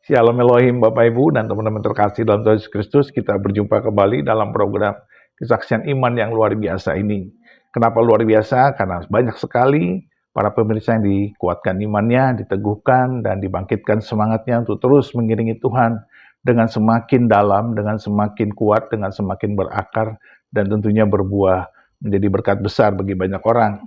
Shalom Elohim Bapak Ibu dan teman-teman terkasih dalam Tuhan Yesus Kristus. Kita berjumpa kembali dalam program Kesaksian Iman yang luar biasa ini. Kenapa luar biasa? Karena banyak sekali para pemirsa yang dikuatkan imannya, diteguhkan dan dibangkitkan semangatnya untuk terus mengiringi Tuhan dengan semakin dalam, dengan semakin kuat, dengan semakin berakar dan tentunya berbuah menjadi berkat besar bagi banyak orang.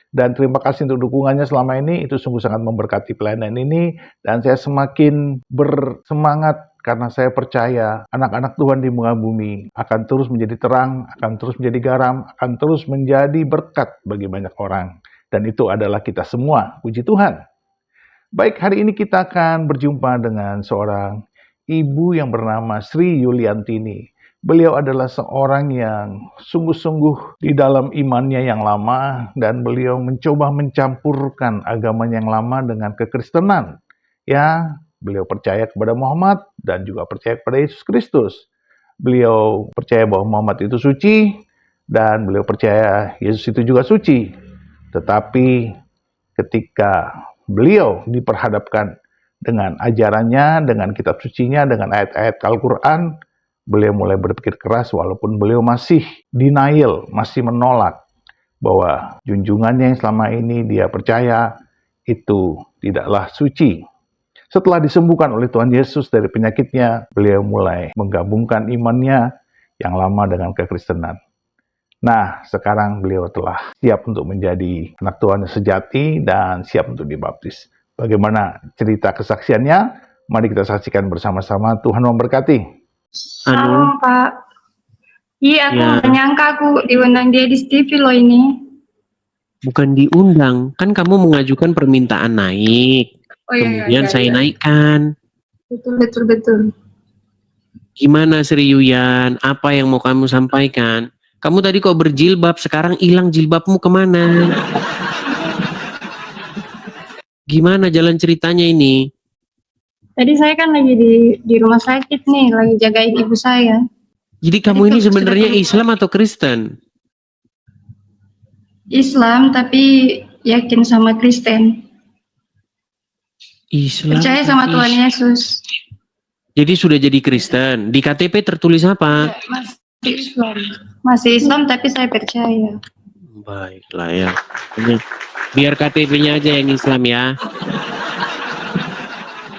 Dan terima kasih untuk dukungannya selama ini, itu sungguh sangat memberkati pelayanan ini, dan saya semakin bersemangat karena saya percaya anak-anak Tuhan di muka bumi akan terus menjadi terang, akan terus menjadi garam, akan terus menjadi berkat bagi banyak orang. Dan itu adalah kita semua, puji Tuhan. Baik, hari ini kita akan berjumpa dengan seorang ibu yang bernama Sri Yuliantini. Beliau adalah seorang yang sungguh-sungguh di dalam imannya yang lama dan beliau mencoba mencampurkan agamanya yang lama dengan kekristenan. Ya, beliau percaya kepada Muhammad dan juga percaya kepada Yesus Kristus. Beliau percaya bahwa Muhammad itu suci dan beliau percaya Yesus itu juga suci. Tetapi ketika beliau diperhadapkan dengan ajarannya, dengan kitab sucinya, dengan ayat-ayat Al-Quran, beliau mulai berpikir keras walaupun beliau masih denial, masih menolak bahwa junjungannya yang selama ini dia percaya itu tidaklah suci. Setelah disembuhkan oleh Tuhan Yesus dari penyakitnya, beliau mulai menggabungkan imannya yang lama dengan kekristenan. Nah, sekarang beliau telah siap untuk menjadi anak Tuhan yang sejati dan siap untuk dibaptis. Bagaimana cerita kesaksiannya? Mari kita saksikan bersama-sama. Tuhan memberkati. Halo Pak. Iya, aku nggak nyangka aku diundang dia di TV loh ini. Bukan diundang, kan kamu mengajukan permintaan naik. Kemudian saya naikkan. Betul. Gimana Sri Yuyan? Apa yang mau kamu sampaikan? Kamu tadi kok berjilbab, sekarang hilang jilbabmu kemana? Gimana jalan ceritanya ini? Tadi saya kan lagi di rumah sakit nih, lagi jagain ibu saya. Jadi kamu ini sebenarnya Islam atau Kristen? Islam, tapi yakin sama Kristen. Islam. Percaya sama Tuhan Yesus. Jadi sudah jadi Kristen. Di KTP tertulis apa? Ya, masih Islam. Masih Islam, tapi saya percaya. Baiklah ya. Biar KTP-nya aja yang Islam ya.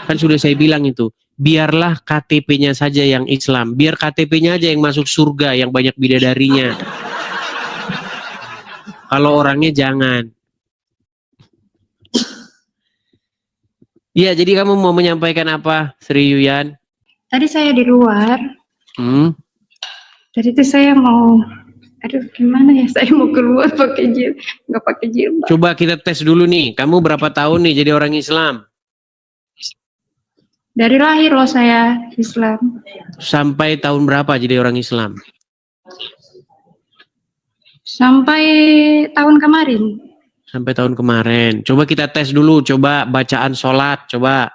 Kan sudah saya bilang itu, biarlah KTP-nya saja yang Islam, biar KTP-nya aja yang masuk surga, yang banyak bidadarinya. Kalau orangnya jangan. Iya, jadi kamu mau menyampaikan apa, Sri Yuyan? Tadi saya di luar. Tadi itu saya mau, gimana ya, saya mau keluar nggak pakai jilbab. Coba kita tes dulu nih, kamu berapa tahun nih jadi orang Islam? Dari lahir loh saya Islam. Sampai tahun berapa jadi orang Islam? Sampai tahun kemarin. Sampai tahun kemarin. Coba kita tes dulu, coba bacaan sholat, coba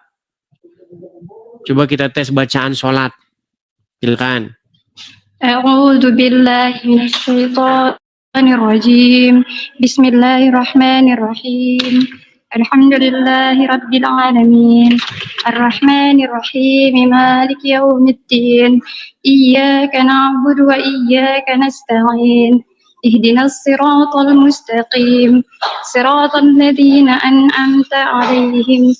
kita tes bacaan sholat. Silakan. A'udzu billahi minasyaitonir rajim. Bismillahirrahmanirrahim. Alhamdulillahi rabbil alamin. Arrahmanir rahim. Maliki yaumiddin. Iyyaka na'budu wa iyyaka nasta'in. Ihdinas siratal mustaqim. Siratal ladzina an'amta 'alaihim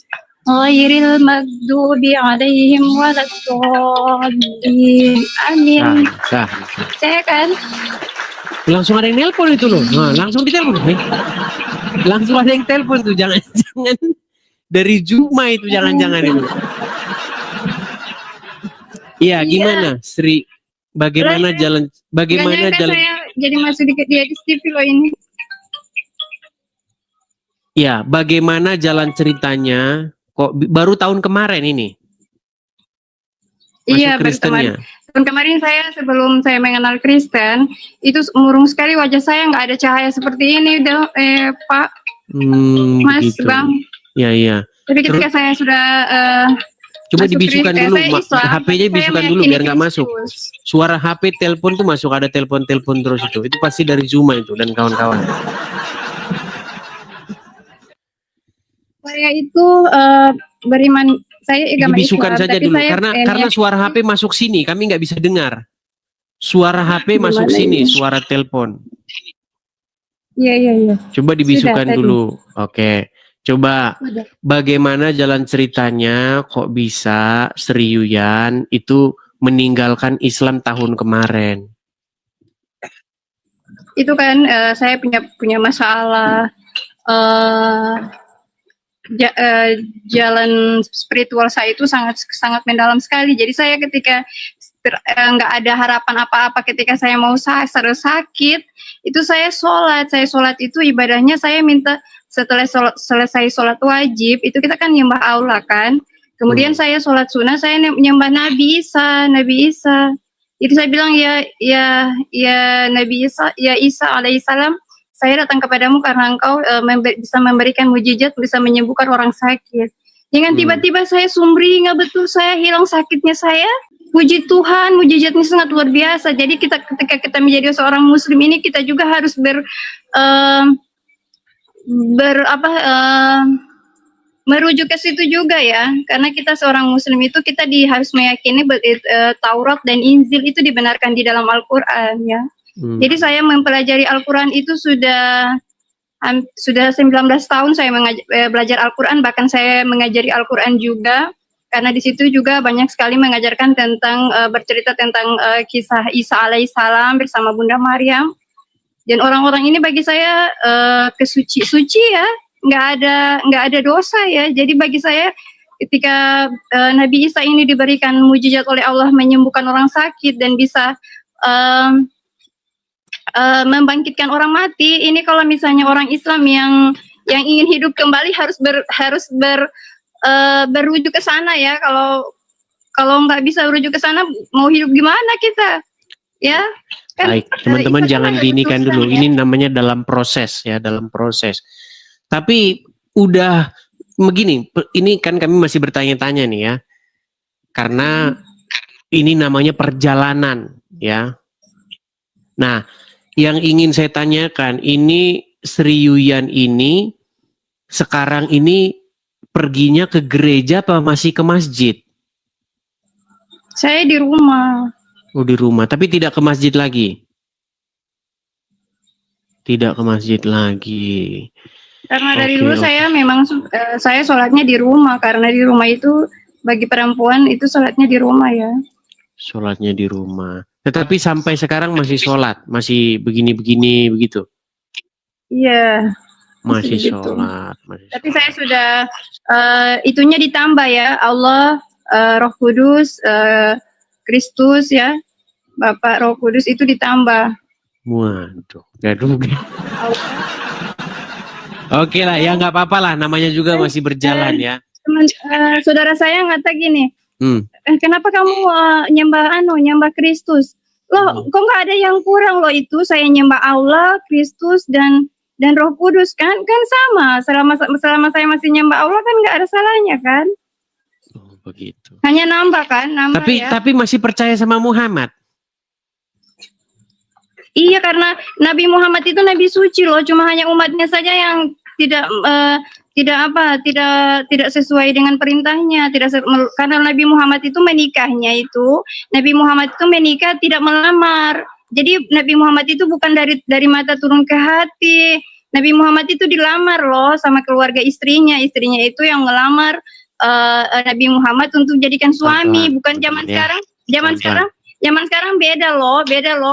ghairil maghdubi 'alaihim waladdallin. Amin. Saya kan langsung ada yang nelpon itu loh. Nah, langsung ditelepon. Langsung ada yang telepon tuh, jangan-jangan dari Juma itu, jangan-jangan itu. Iya, gimana Sri? Bagaimana jalan saya jadi masuk di TV loh ini. Ya, bagaimana jalan ceritanya? Kok baru tahun kemarin ini? Iya, Kristennya. Tahun kemarin sebelum saya mengenal Kristen, itu murung sekali wajah saya, nggak ada cahaya seperti ini, Pak. Mas, begitu. Bang. Iya. Tapi ketika saya sudah coba dibisukan dulu, HP-nya bisukan dulu biar nggak masuk. Suara HP telepon tuh masuk, ada telepon terus itu. Itu pasti dari Zuma itu dan kawan-kawan. Saya itu beriman Saya agama Dibisukan Islam, saja tapi dulu, saya karena suara HP masuk sini, kami nggak bisa dengar. Suara HP masuk gimana sini, ini? suara telepon. Iya. Coba dibisukan Sudah, tadi. dulu. Oke. Coba Sudah. bagaimana jalan ceritanya kok bisa Sri Yuyan itu meninggalkan Islam tahun kemarin? Itu kan saya punya masalah jalan spiritual saya itu sangat mendalam sekali. Jadi saya ketika nggak ada harapan apa-apa, ketika saya mau sakit, itu saya sholat itu ibadahnya saya minta setelah selesai sholat wajib itu kita kan nyembah Allah kan. Kemudian saya sholat sunnah, saya nyembah Nabi Isa. Itu saya bilang ya Nabi Isa, ya Isa alaihissalam, saya datang kepadamu karena engkau bisa memberikan mujizat, bisa menyembuhkan orang sakit. Jangan tiba-tiba saya sumringah betul, saya hilang sakitnya saya. Puji Tuhan, mujizatnya sangat luar biasa. Jadi ketika kita menjadi seorang Muslim ini, kita juga harus merujuk ke situ juga ya. Karena kita seorang Muslim itu kita harus meyakini Taurat dan Injil itu dibenarkan di dalam Al-Quran ya. Jadi saya mempelajari Al-Quran itu sudah 19 tahun saya belajar Al-Quran, bahkan saya mengajari Al-Quran juga, karena di situ juga banyak sekali mengajarkan tentang bercerita tentang kisah Isa alaihissalam bersama Bunda Maryam, dan orang-orang ini bagi saya suci ya, nggak ada dosa ya. Jadi bagi saya ketika Nabi Isa ini diberikan mujizat oleh Allah menyembuhkan orang sakit dan bisa membangkitkan orang mati. Ini kalau misalnya orang Islam yang ingin hidup kembali harus berujuk ke sana ya. Kalau nggak bisa berujuk ke sana, mau hidup gimana kita? Ya. Kan, baik, teman-teman jangan diinikan dulu. Ya. Ini namanya dalam proses ya, dalam proses. Tapi udah begini, ini kan kami masih bertanya-tanya nih ya. Karena ini namanya perjalanan ya. Nah, yang ingin saya tanyakan, ini Sri Yuyan ini sekarang ini perginya ke gereja apa masih ke masjid? Saya di rumah. Oh, di rumah, tapi tidak ke masjid lagi? Tidak ke masjid lagi. Karena dari dulu saya memang saya sholatnya di rumah, karena di rumah itu bagi perempuan itu sholatnya di rumah ya. Sholatnya di rumah. Tetapi sampai sekarang masih sholat, masih begini-begini begitu? Iya. Masih sholat. Tapi saya sudah itunya ditambah ya, Allah, Roh Kudus, Kristus ya, Bapak Roh Kudus itu ditambah. Waduh, gaduh. Oke lah, ya nggak apa-apa lah, namanya juga masih berjalan ya. Saudara saya ngata gini, kenapa kamu nyembah Kristus? Loh, kok nggak ada yang kurang loh itu? Saya nyembah Allah, Kristus dan Roh Kudus kan sama. Selama saya masih nyembah Allah kan nggak ada salahnya kan? Oh, begitu. Hanya nambah kan, tapi masih percaya sama Muhammad? Iya, karena Nabi Muhammad itu Nabi suci loh, cuma hanya umatnya saja yang tidak sesuai dengan perintahnya, karena Nabi Muhammad itu menikahnya itu, Nabi Muhammad itu menikah tidak melamar. Jadi Nabi Muhammad itu bukan dari mata turun ke hati. Nabi Muhammad itu dilamar loh sama keluarga istrinya itu yang melamar Nabi Muhammad untuk jadikan suami, bukan zaman sekarang. Zaman sekarang beda loh.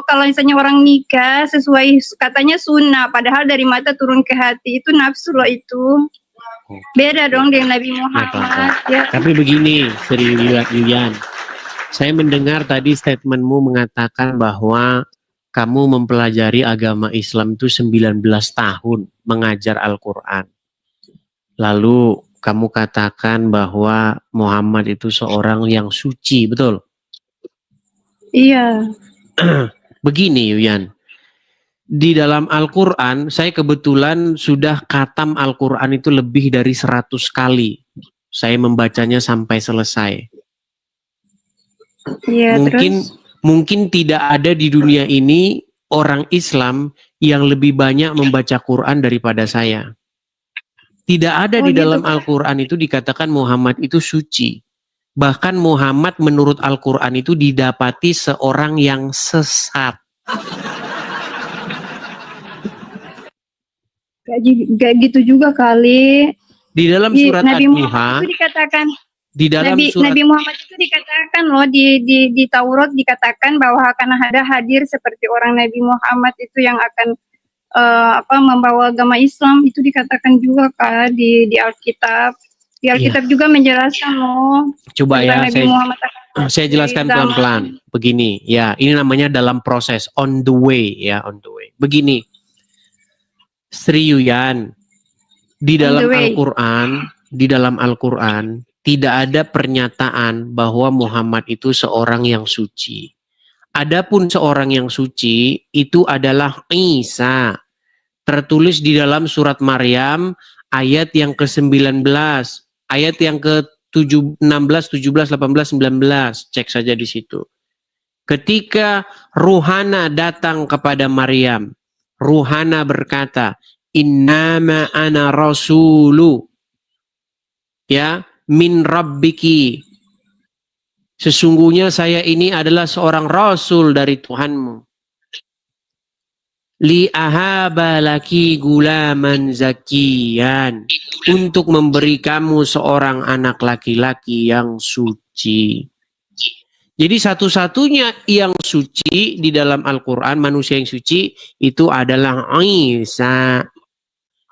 Kalau misalnya orang nikah sesuai katanya sunnah, padahal dari mata turun ke hati itu nafsu loh itu. Beda dong dengan Nabi Muhammad. Ya. Tapi begini, Sri Yuyan, saya mendengar tadi statementmu mengatakan bahwa kamu mempelajari agama Islam itu 19 tahun mengajar Al-Quran. Lalu kamu katakan bahwa Muhammad itu seorang yang suci, betul? Iya. Begini Yuyan, di dalam Al-Quran, saya kebetulan sudah khatam Al-Quran itu lebih dari 100 kali. Saya membacanya sampai selesai. Iya, mungkin tidak ada di dunia ini orang Islam yang lebih banyak membaca Quran daripada saya. Tidak ada Oh di gitu. dalam Al-Quran itu dikatakan Muhammad itu suci. Bahkan Muhammad menurut Al-Quran itu didapati seorang yang sesat. Gak gitu juga kali. Di dalam Di surat Nabi Muhammad Ad-Duha, itu dikatakan, di dalam surat Nabi Muhammad itu dikatakan loh di Taurat dikatakan bahwa akan ada hadir seperti orang Nabi Muhammad itu yang akan membawa agama Islam, itu dikatakan juga kan di Alkitab. Di Alkitab juga menjelaskan loh coba tentang ya Nabi Muhammad akan saya jelaskan dari zaman. pelan-pelan. Begini, ya, ini namanya dalam proses, on the way, ya, on the way. Begini, Sri Yuyan, di On dalam the way. Al-Quran tidak ada pernyataan bahwa Muhammad itu seorang yang suci. Adapun seorang yang suci itu adalah Isa. Tertulis di dalam surat Maryam ayat yang ke-19, ayat yang ke-16, 17, 18, 19. Cek saja di situ. Ketika Ruhana datang kepada Maryam, Ruhana berkata, "Innama ana rasulu ya min rabbiki." Sesungguhnya saya ini adalah seorang rasul dari Tuhanmu. Li ahaba laki gulaman zakiyan, untuk memberi kamu seorang anak laki-laki yang suci. Jadi satu-satunya yang suci di dalam Al-Quran, manusia yang suci itu adalah Isa.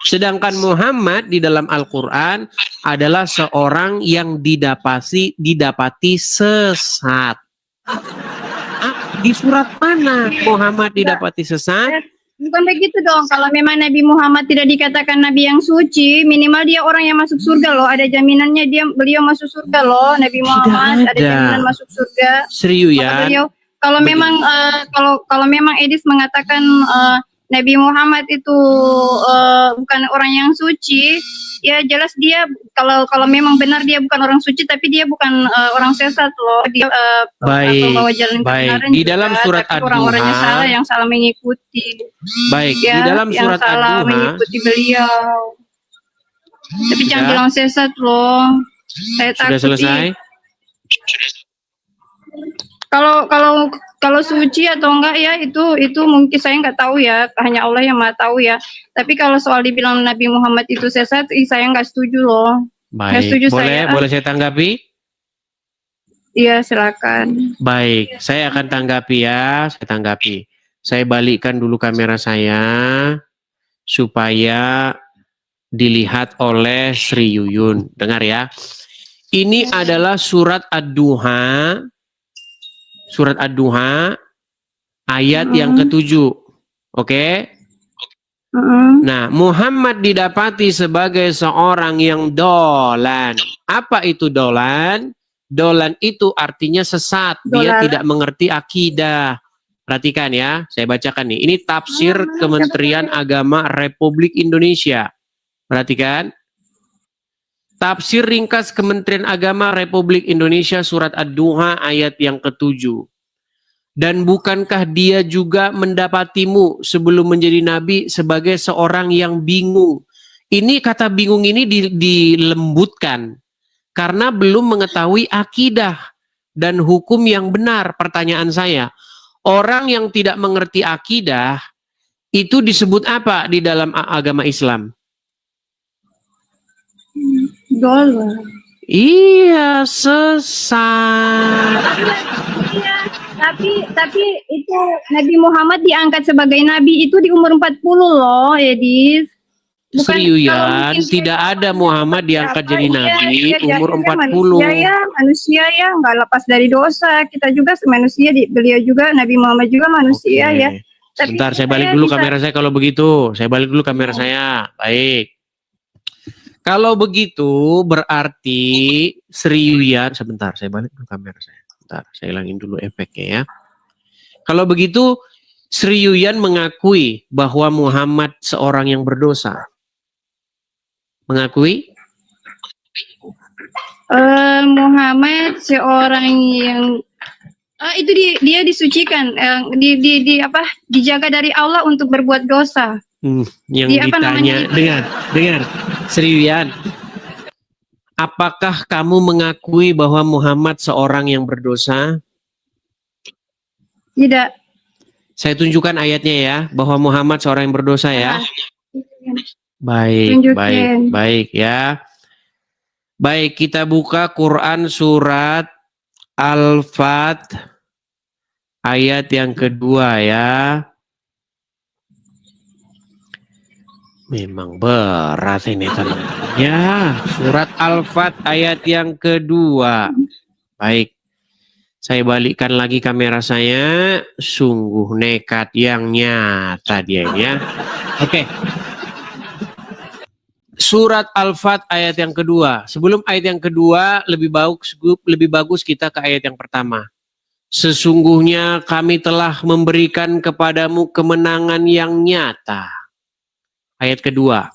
Sedangkan Muhammad di dalam Al-Quran adalah seorang yang didapati sesat. Di surat mana Muhammad didapati sesat? Bukan begitu dong. Kalau memang Nabi Muhammad tidak dikatakan Nabi yang suci, minimal dia orang yang masuk surga loh. Ada jaminannya beliau masuk surga loh. Nabi Muhammad ada jaminan masuk surga. Serius ya? Kalau memang kalau memang Edis mengatakan Nabi Muhammad itu bukan orang yang suci, ya jelas dia kalau memang benar dia bukan orang suci, tapi dia bukan orang sesat loh. Dia membawa jalan kebenaran. Di dalam surat Ad-Duha, orang-orangnya salah yang salah mengikuti. Baik, Ya, di dalam surat yang salah Ad-Duha mengikuti beliau. Tapi jangan bilang sesat loh. Saya takut. Sudah selesai? Kalau suci atau enggak ya itu mungkin saya nggak tahu ya, hanya Allah yang Maha tahu ya. Tapi kalau soal dibilang Nabi Muhammad itu sesat, saya nggak setuju loh. Baik, setuju boleh saya tanggapi? Iya, silakan. Baik, saya akan tanggapi ya, Saya balikkan dulu kamera saya supaya dilihat oleh Sri Yuyun. Dengar ya. Ini adalah surat Ad-Duha. Surat Ad-Duha ayat yang ke-7. Oke? Nah, Muhammad didapati sebagai seorang yang dolan. Apa itu dolan? Dolan itu artinya sesat. Dia tidak mengerti akidah. Perhatikan ya, saya bacakan nih. Ini tafsir Kementerian Agama Republik Indonesia. Perhatikan. Tafsir ringkas Kementerian Agama Republik Indonesia surat Ad-Duha ayat yang ke-7. Dan bukankah dia juga mendapatimu sebelum menjadi nabi sebagai seorang yang bingung? Ini kata bingung ini dilembutkan karena belum mengetahui akidah dan hukum yang benar. Pertanyaan saya, orang yang tidak mengerti akidah itu disebut apa di dalam agama Islam? Dolan. Iya, sesat. Iya, tapi itu Nabi Muhammad diangkat sebagai nabi itu di umur 40 loh, Edis. Seriusan, tidak ada Muhammad diangkat jadi nabi umur 40. Manusia ya, nggak lepas dari dosa. Kita juga manusia, beliau juga, Nabi Muhammad juga manusia ya. Sebentar, saya balik dulu kamera saya kalau begitu. Saya balik dulu kamera saya. Baik. Kalau begitu berarti Sri Yuyan, sebentar saya balik dulu kamera saya. Sebentar, saya hilangin dulu efeknya ya. Kalau begitu Sri Yuyan mengakui bahwa Muhammad seorang yang berdosa. Mengakui? Muhammad seorang yang itu dia disucikan, dijaga dari Allah untuk berbuat dosa. Yang ditanya, dengar. Sri Yuyan, apakah kamu mengakui bahwa Muhammad seorang yang berdosa? Tidak. Saya tunjukkan ayatnya ya, bahwa Muhammad seorang yang berdosa ya. Baik, Tunjukin. baik ya. Baik, kita buka Quran surat Al-Fat ayat yang kedua ya. Memang berat ini teman-teman. Ya, surat Al-Fat ayat yang kedua. Baik. Saya balikkan lagi kamera saya. Sungguh nekat yang nyata dia ini ya. Oke. Surat Al-Fat ayat yang kedua. Sebelum ayat yang kedua, lebih bagus kita ke ayat yang pertama. Sesungguhnya kami telah memberikan kepadamu kemenangan yang nyata. Ayat kedua.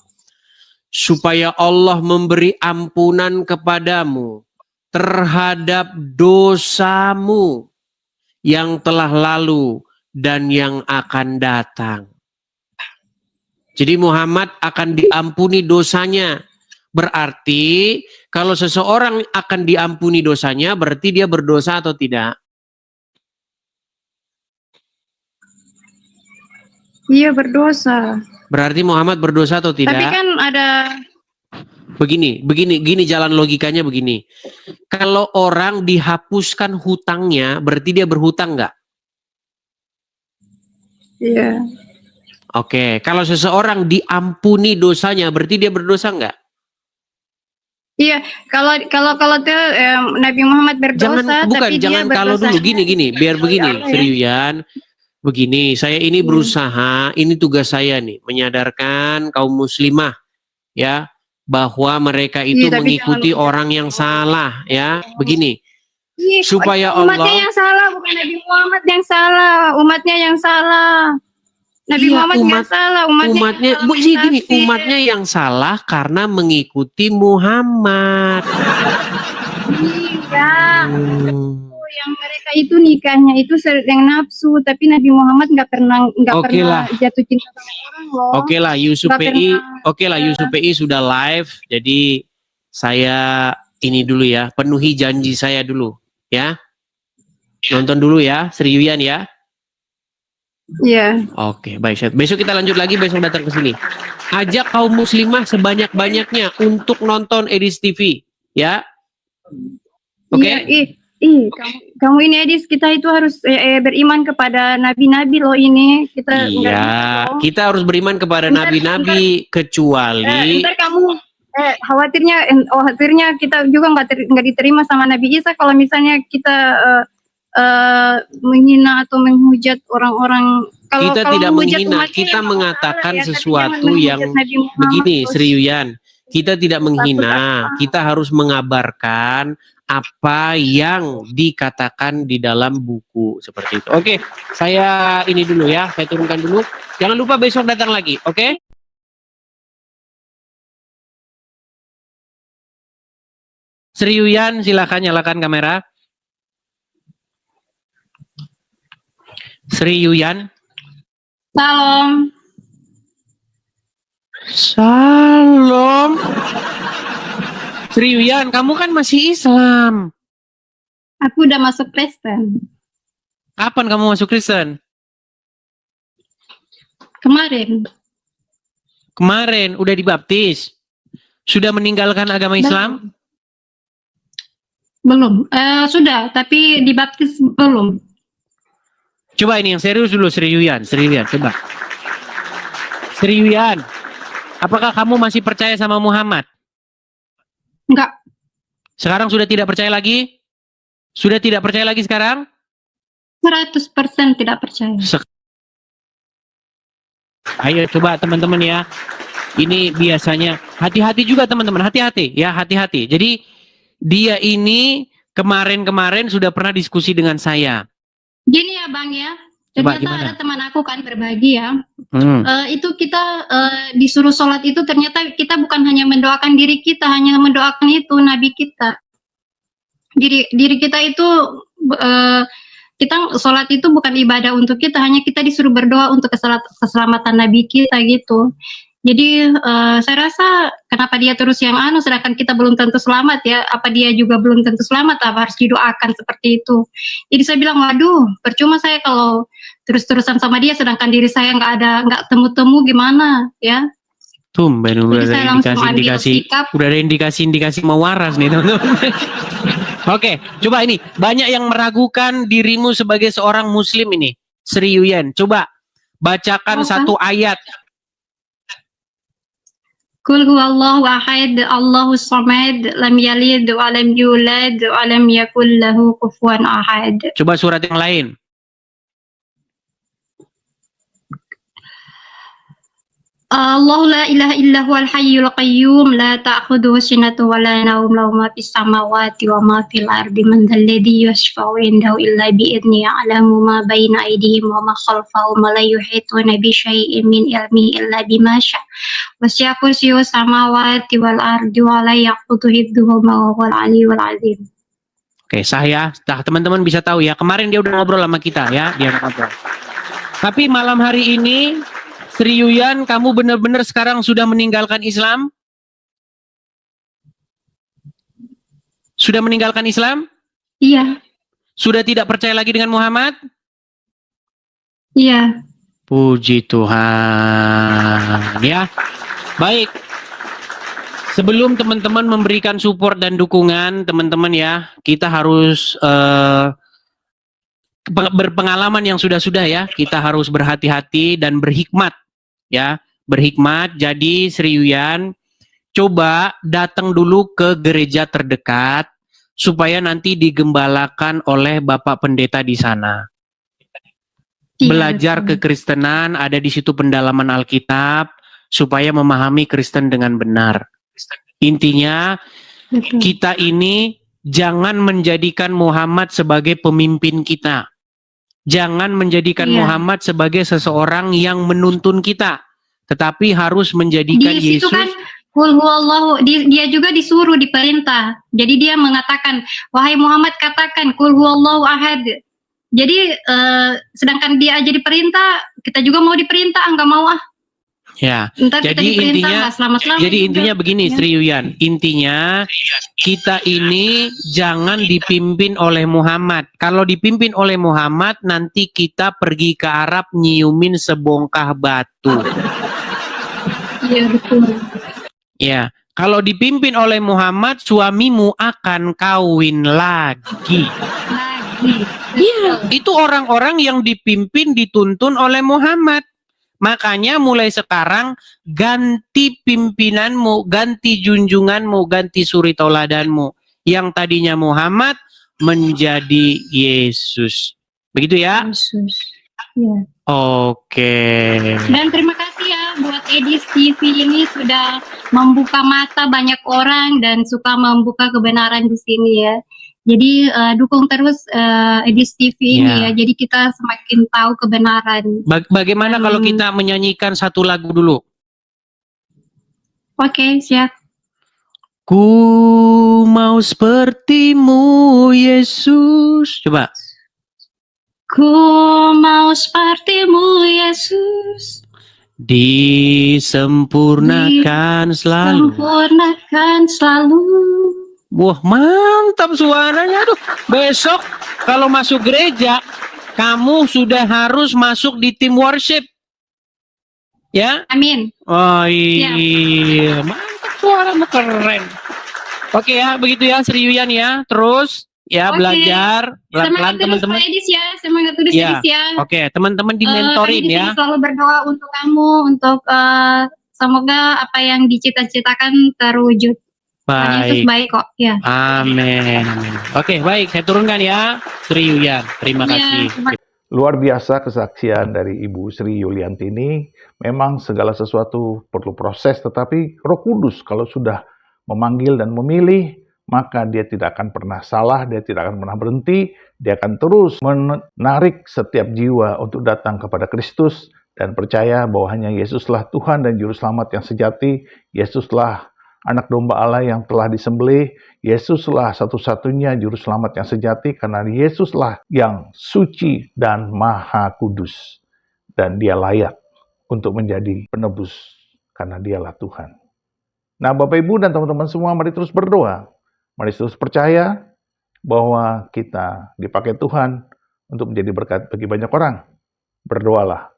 Supaya Allah memberi ampunan kepadamu terhadap dosamu yang telah lalu dan yang akan datang. Jadi Muhammad akan diampuni dosanya. Berarti kalau seseorang akan diampuni dosanya, berarti dia berdosa atau tidak? Iya, berdosa. Berarti Muhammad berdosa atau tidak? Tapi kan ada Begini jalan logikanya begini. Kalau orang dihapuskan hutangnya, berarti dia berhutang nggak? iya. Oke, kalau seseorang diampuni dosanya, berarti dia berdosa nggak? Iya, kalau tuh Nabi Muhammad berdosa, tapi Jangan dia kalau dulu gini, biar begini, Sri Yuyan. Begini, saya ini berusaha, ini tugas saya nih, menyadarkan kaum muslimah ya bahwa mereka itu Iya, tapi mengikuti jangan- orang yang salah ya. Begini, Iya, supaya umatnya Allah yang salah, bukan Nabi Muhammad yang salah. Umatnya yang salah. Nabi Iya, Muhammad nggak salah. umatnya yang salah gini, menafsir. umatnya yang salah karena mengikuti Muhammad. Iya. Hmm. Yang mereka itu nikahnya itu yang nafsu, tapi Nabi Muhammad nggak pernah Oke lah. jatuh cinta sama orang loh. Oke lah, Yusuf Nggak PI, pernah. oke lah Yusuf PI sudah live, jadi saya ini dulu ya, penuhi janji saya dulu, ya. Nonton dulu ya, Sri Yuyan ya. Iya. Oke, baik. Besok kita lanjut lagi, besok datang ke sini. Ajak kaum muslimah sebanyak-banyaknya untuk nonton Edis TV, ya. Oke. Iya, kamu ini Edis, kita itu harus beriman kepada nabi-nabi loh ini. Kita nggak Iya, bisa loh. kita harus beriman kepada Ntar- nabi-nabi kecuali Ntar kamu khawatirnya kita juga nggak diterima sama Nabi Isa kalau misalnya kita menghina atau menghujat orang-orang. kita tidak menghujat menghina, umatnya kita ya mengatakan salah ya, tapi sesuatu jangan yang menghujat Nabi Muhammad begini, terus. Sri Yuyan. Kita tidak menghina, kita harus mengabarkan apa yang dikatakan di dalam buku seperti itu. Oke, saya ini dulu ya, saya turunkan dulu. Jangan lupa besok datang lagi, oke? Sri Yuyan, silakan nyalakan kamera. Sri Yuyan. Salam. Salam. Sri Yuyan, kamu kan masih Islam. Aku udah masuk Kristen. Kapan kamu masuk Kristen? Kemarin. Kemarin, udah dibaptis. Sudah meninggalkan agama Islam? Belum. Sudah, tapi dibaptis belum. Coba ini yang serius dulu, Sri Yuyan. Sri Yuyan, coba. Sri Yuyan, apakah kamu masih percaya sama Muhammad? Enggak. Sekarang sudah tidak percaya lagi? Sudah tidak percaya lagi sekarang? 100% tidak percaya. Ayo coba teman-teman ya. Ini biasanya hati-hati juga teman-teman, hati-hati ya, hati-hati. Jadi dia ini kemarin-kemarin sudah pernah diskusi dengan saya. Gini ya Bang ya, Coba, ternyata gimana? ada teman aku kan berbagi ya. Itu kita disuruh sholat itu ternyata kita bukan hanya mendoakan diri kita, hanya mendoakan itu Nabi kita. Diri kita itu kita sholat itu bukan ibadah untuk kita, hanya kita disuruh berdoa untuk keselamatan Nabi kita gitu. Jadi saya rasa kenapa dia terus yang sedangkan kita belum tentu selamat ya, apa dia juga belum tentu selamat, apa harus didoakan seperti itu. Jadi saya bilang, waduh percuma saya kalau terus-terusan sama dia sedangkan diri saya nggak temu-temu gimana ya. Tumben udah Jadi ada saya langsung ambil indikasi-indikasi, sikap. udah ada indikasi-indikasi mau waras nih teman-teman. Oke, coba ini banyak yang meragukan dirimu sebagai seorang muslim ini. Sri Yuyan, coba bacakan satu ayat. Qul huwallahu ahad, Allahus samad, lam yalid wa lam yulad wa lam yakul lahu kufuwan ahad. Coba surat yang lain. Allahu la ilaha illa huwal hayyul qayyum la ta'khudhuhu sinatun wa la nawm lahu ma fis samawati wa ma fil ardi man dhal ladzi yashfa'u indahu illa bi idzni ya'lamu ma baina aydihim wa ma khalfahum wa la yuhituna bi syai'in min ilmihi illa bima syaa. Wasi'a kursiyyuhus samawati wal ardi wa la yaquduhu hifdhuhuma wa huwal 'aliyyul 'azim. Oke, sah ya. Nah, teman-teman bisa tahu ya. Kemarin dia udah ngobrol sama kita ya, dia ngobrol. Tapi malam hari ini Sri Yuyan, kamu benar-benar sekarang sudah meninggalkan Islam? Sudah meninggalkan Islam? Iya. Sudah tidak percaya lagi dengan Muhammad? Iya. Puji Tuhan. Ya, baik. Sebelum teman-teman memberikan support dan dukungan, teman-teman ya, kita harus berpengalaman yang sudah-sudah ya. Kita harus berhati-hati dan berhikmat. Ya, berhikmat. Jadi Sri Yuyan, coba datang dulu ke gereja terdekat supaya nanti digembalakan oleh Bapak Pendeta di sana. Belajar kekristenan, ada di situ pendalaman Alkitab supaya memahami Kristen dengan benar. Intinya kita ini jangan menjadikan Muhammad sebagai pemimpin kita. Jangan menjadikan Muhammad sebagai seseorang yang menuntun kita, tetapi harus menjadikan di situ Yesus. Kan, dia juga disuruh, diperintah. Jadi dia mengatakan, wahai Muhammad katakan, Qul huwallahu ahad. Jadi sedangkan dia aja diperintah, kita juga mau diperintah, enggak mau ah. Ya, Ntar jadi intinya begini, Sri Yuyan. Intinya kita ini jangan dipimpin oleh Muhammad. Kalau dipimpin oleh Muhammad, nanti kita pergi ke Arab nyiumin sebongkah batu. Iya betul. Ya, kalau dipimpin oleh Muhammad, suamimu akan kawin lagi. Iya, itu orang-orang yang dipimpin, dituntun oleh Muhammad. Makanya mulai sekarang ganti pimpinanmu, ganti junjunganmu, ganti suri tauladanmu. Yang tadinya Muhammad menjadi Yesus. Begitu ya? Yesus. Ya. Oke. Dan terima kasih ya buat Edis TV ini sudah membuka mata banyak orang dan suka membuka kebenaran di sini ya. Jadi dukung terus Edis TV ini ya. Jadi kita semakin tahu kebenaran. Bagaimana kalau kita menyanyikan satu lagu dulu? Oke, siap. Ku mau sepertimu Yesus. Coba. Ku mau sepertimu Yesus. Disempurnakan selalu. Disempurnakan selalu. Wah, mantap suaranya. Aduh, besok kalau masuk gereja, kamu sudah harus masuk di tim worship. Ya? Amin. Oh iya, mantap suaramu, keren. Oke ya, begitu ya Sri Yuyan ya. Terus ya belajar pelan-pelan teman-teman. Semangat terus ya. Oke, teman-teman dimentorin ya. Selalu berdoa untuk kamu, untuk semoga apa yang dicita-citakan terwujud. Baik. Yesus baik kok. Ya. Amin. Oke, baik. Saya turunkan ya, Sri Yuyan. Terima kasih. Luar biasa kesaksian dari Ibu Sri Yulianti ini. Memang segala sesuatu perlu proses, tetapi Roh Kudus kalau sudah memanggil dan memilih, maka dia tidak akan pernah salah, dia tidak akan pernah berhenti, dia akan terus menarik setiap jiwa untuk datang kepada Kristus dan percaya bahwa hanya Yesuslah Tuhan dan Juru Selamat yang sejati, Yesuslah Anak domba Allah yang telah disembelih, Yesuslah satu-satunya Juru Selamat yang sejati, karena Yesuslah yang suci dan maha kudus. Dan dia layak untuk menjadi penebus karena Dialah Tuhan. Nah, Bapak Ibu dan teman-teman semua, mari terus berdoa. Mari terus percaya bahwa kita dipakai Tuhan untuk menjadi berkat bagi banyak orang. Berdoalah,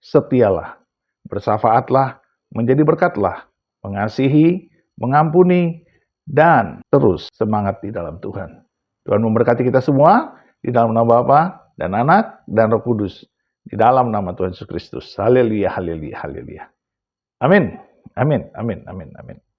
setialah, bersafaatlah, menjadi berkatlah, mengasihi, mengampuni, dan terus semangat di dalam Tuhan. Tuhan memberkati kita semua di dalam nama Bapa dan Anak dan Roh Kudus. Di dalam nama Tuhan Yesus Kristus. Haleluya, haleluya, haleluya. Amin. Amin, amin, amin, amin.